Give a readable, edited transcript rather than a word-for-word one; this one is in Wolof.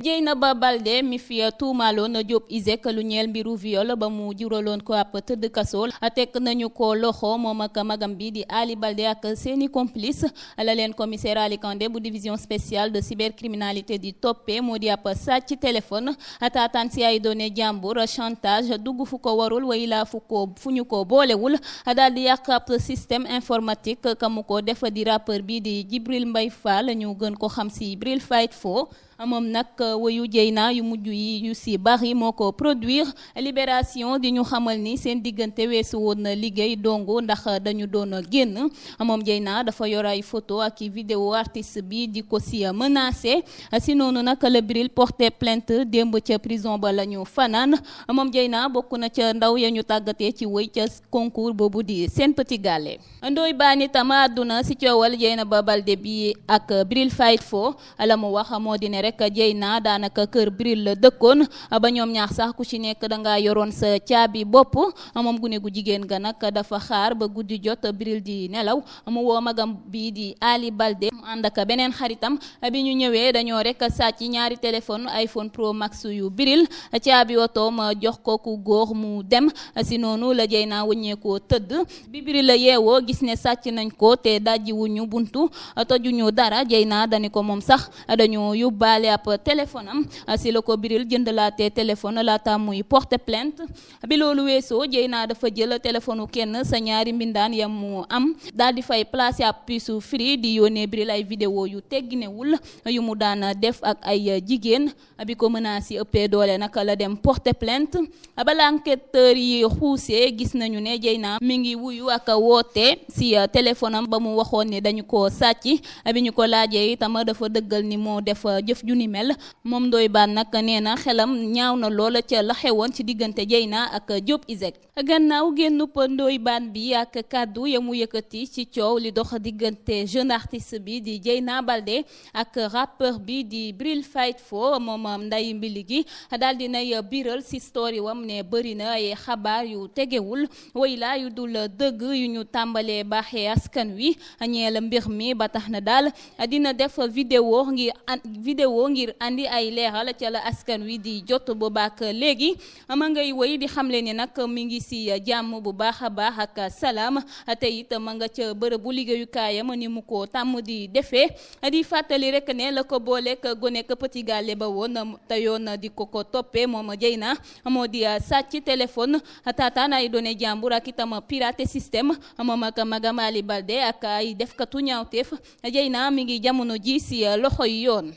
Dieynaba Baldé mi fi tuumaaloon Diop ISEG lu ñeel mbiru viol ba mu juraloon ko ab tëdd kasool tekk nañu ko loxo moom ak magam bi di Ali Baldé ak seeni complice la leen commissaire Ali Kandé bu division spéciale de cybercriminalité di toppee moo di ab sàcc téléphone taataan si ay données jàmbur chantage dugg fu ko warul way laa fu ñu ko boolewul daal di yàq ab système informatique ka mu ko def di rappeur bi di Djibril Mbaye Fall ñu gën ko xam si Bril Fight Fo moom nag wayu Dieyna yu mujj yi yu si bari moo ko produire Libération di ñu xamal ni seen diggante weesu woon na liggéey dongo ndax dañu doon génn moom Dieyna dafa yor ay photo ak vidéo artiste bi di ko si menacé si noonu nag la Bril porté plainte démb ca prison ba la ñu fanaan moom Dieyna bokk na ca ndaw ya ñu tàggatee ci wëy ca concours boobu di Sen Petit Gallé. Ndoye Bane itam àdduna si coowal Dieynaba Baldé bi ak Bril Fight Fo la mu wax moo di ne rek Dieyna daanaka kër Bril la dëkkoon ba ñoom ñaar sax ku ci nekk dangaa yoroon sa caabi bopp moom gune gu jigéen ga nag dafa xaar ba guddi jot Bril di nelaw mu woo magam bi di Ali Baldé mu ànd ak beneen xaritam bi ñu ñëwee dañoo rek sàcc ñaari téléphone iPhone Pro Max yu Bril caabi otoom jox ko ku góor mu dem si noonu la Dieyna wëññeekoo tëdd bi Bril la yeewoo gis ne sàcc nañ ko te dajji wuñu buntu tojuñu dara Dieyna dani ko moom sax dañoo yóbbaale ab téléphone am si la ko Bril jëndalaatee téléphone laata muy porter plainte bi loolu weesoo Dieyna dafa jël téléphone kenn sa ñaari mbindaan yam mu am daal di fay placer ab puce free di yónnee Bril ay vidéo yu tegginewul yu mu daan def ak ay jigéen bi ko menace yi ëppee doole naka la dem porter plainte bala enquêteur yi xuusee gis nañu ne Dieyna mi ngi wuyu ak woote si téléphone am ba mu waxoon ne dañu ko sàcc bi ñu ko laajee itam dafa dëggal ni moo def jëf ju ni mel moom Ndoye Bane nag nee na xelam ñaaw na loola ca la xewoon ci diggante Dieyna ak Diop ISEG gannaaw génnub Ndoye Bane bi ak kàddu ya mu yëkkati ci coow li dox diggante jeune artiste bi di Dieyna Baldé ak rappeur bi di Bril Fight Fo moom nday mbili gi daal di nay biral si story wam ne bëri na ay xabaar yu tegewul way la yu dul dëgg yu ñu tàmbalee baaxee askan wi ñeel mbir mi ba tax na daal dina def vidéo ngir andi ay leeral ca la askan wi di jot boobaak léegi ma ngay woy di xamle ni nag mi ngi si jàmm bu baax a baax ak salaam te it ma nga ca bërëbu liggéeyukaayam ni mu ko tàmm di defee di fàttali rek ne la ko booleek gone ka Petit Gallé ba woon te yoon di ko toppee moom Dieyna moo di sàcc téléphone taataan ay données jàmbur ak itam pirater système moom ak magam Ali Baldé ak ay defkatu ñaawteef Dieyna mi ngi jamono ji si loxoy yoon.